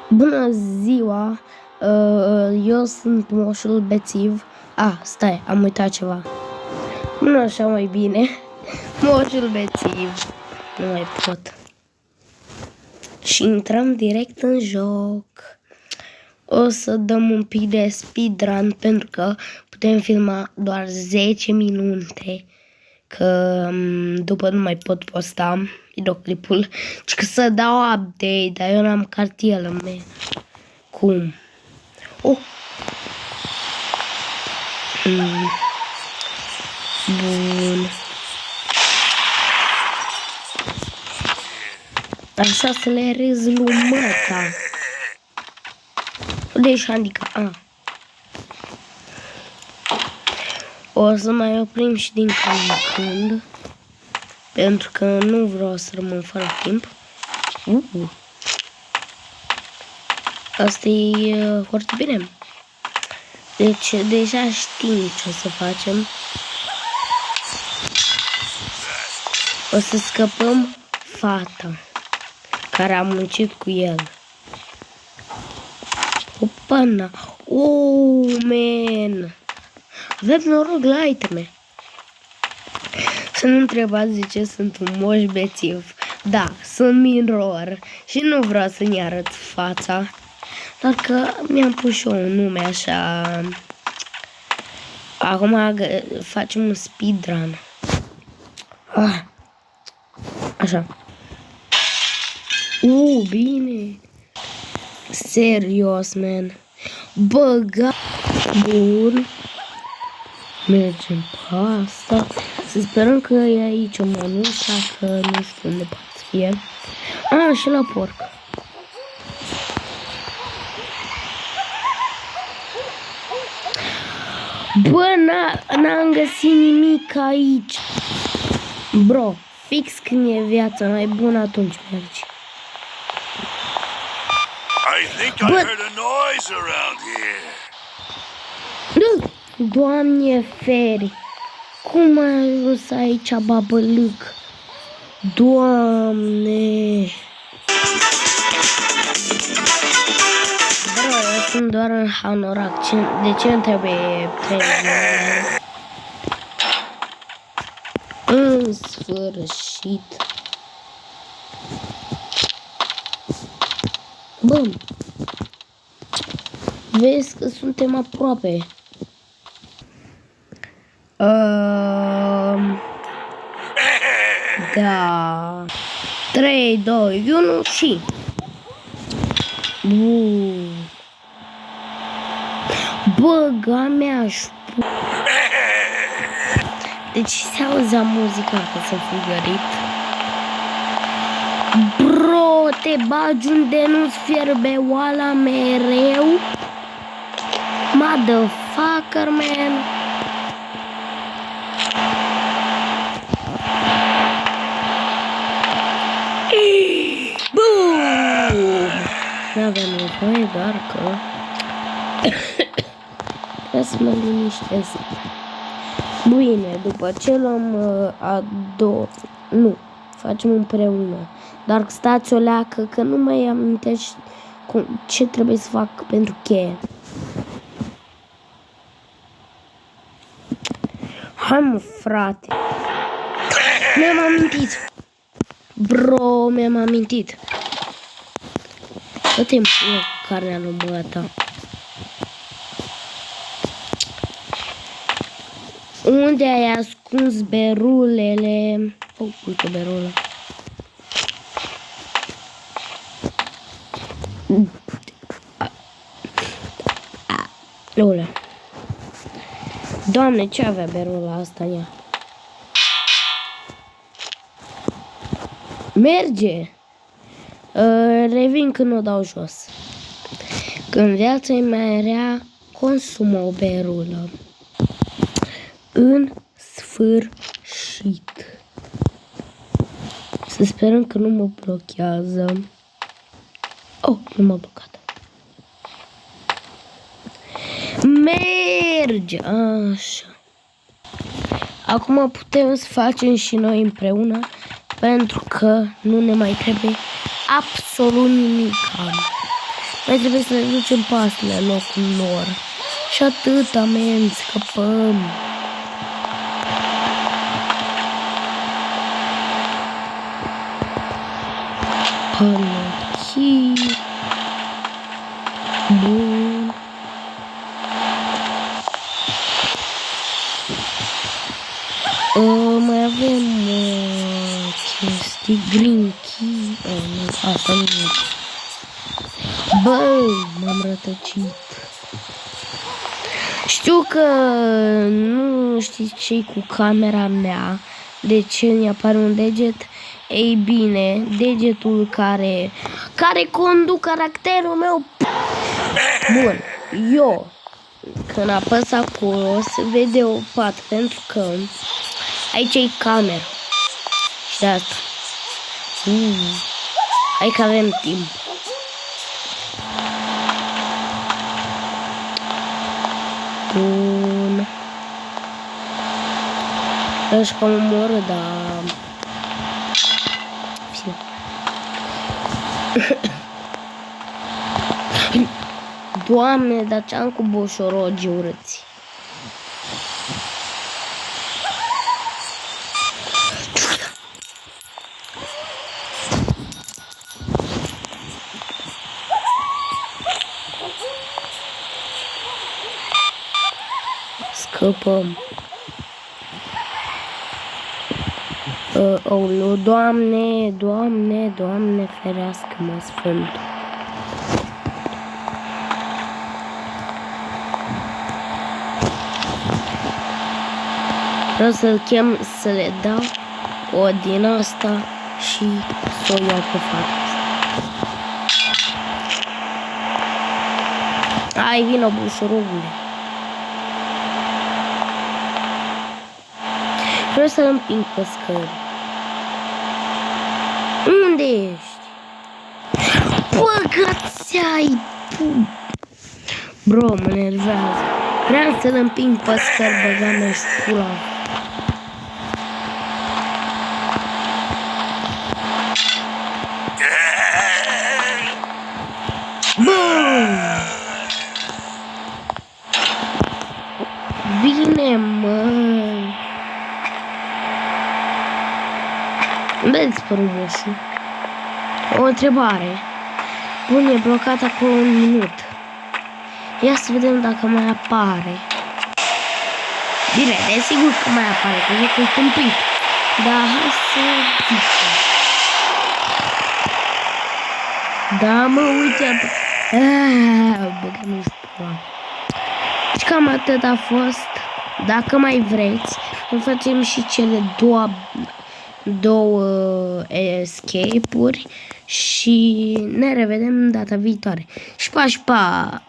Bună ziua, eu sunt moșul bețiv. Stai, am uitat ceva. Nu așa mai bine. Moșul bețiv. Nu mai pot. Și intrăm direct în joc. O să dăm un pic de speedrun pentru că putem filma doar 10 minute. Că după nu mai pot posta videoclipul. Și că să dau update, dar eu n-am cartielă mea. Cum? Bun. Așa să le rezlumăta. Deci handicap. O să mai oprim și din când în când. Pentru că nu vreau să rămân fără timp. Asta e foarte bine. Deci deja știm ce o să facem. O să scăpăm fata care a muncit cu el. Opana. Man. Avem noroc la iteme. Să nu întrebați de ce sunt un moș bețiv. Da, sunt minor și nu vreau să-mi arăt fața. Dar că mi-am pus și eu un nume așa. Acum facem un speedrun. Așa. Bine. Serios, man. Băga. Bun. Mergem pe asta. Să sperăm că e aici o mănușă, că nu știu unde poate să fie. Și la porc. Bă, n-am găsit nimic aici. Bro, fix când e viața mai bună, atunci mergi. Bă, Doamne feri, cum a ajuns aici babălâc? Doamne! Bro, eu sunt doar în hanorac. De ce îmi trebuie premiu? În sfârșit. Bă, vezi că suntem aproape. Da. 3, 2, 1 și... Băga mea. Deci se auzea muzica că s-a fugărit. Bro, te bagi unde nu-ți fierbe oala mereu? Motherfucker, man. N-avem nevoie, doar că trebuie să mă liniștesc. Bine, după ce luăm facem împreună. Dar stați o leacă că nu mai amintești ce trebuie să fac pentru cheie. Hai mă, frate. Mi-am amintit. Bro, mi-am amintit. Dă-te-mi carnea lui măta. Unde ai ascuns berulele? Uite berulă. Lule. Doamne, ce avea berula asta în ea? Merge! Revin când o dau jos. Când viața e mai rea, consumă o berulă. În sfârșit. Să sperăm că nu mă blochează. Nu m-a blocat. Merge! Așa. Acum putem să facem și noi împreună, pentru că nu ne mai trebuie absolut nimic. Mai trebuie să le ducem pasele în locul lor. Și atât, amen, scăpăm. Pălăchii. Bun. Mai avem chestii. Green key. Nu, asta nu. Bă, m-am rătăcit. Știu că nu știți ce-i cu camera mea. De ce mi apare un deget? Ei bine, degetul care conduc caracterul meu. Bun, eu când apăs acolo se vede o pat pentru că aici e camera. Și de asta. Hai că avem timp. Bun. Așa că mă omoră, dar... Doamne, dar ce-am cu boșorogi urâți. Scăpăm. Aoleu, Doamne, Doamne, Doamne, ferească-mă Sfântul. Vreau să-l chem să le dau o din asta și să o iau pe fata asta. Hai, vină, bușorogule. Vreau să-l împing pe scări. Unde ești? Băgăți-ai! Bro, mă nervează. Vreau să-l împing pe scări, băga-mea și pula. Bine, măi. Unde-i dispărut moșul? O întrebare. Bun, e blocat acolo un minut. Ia să vedem dacă mai apare. Bine, desigur că mai apare, că jocul e tâmpit. Dar hai să zicem. Da, mă, uite. Băgă-mi pula. Și cam atât a fost. Dacă mai vreți, îmi facem și cele două escape-uri și ne revedem data viitoare. Și pa, și pa!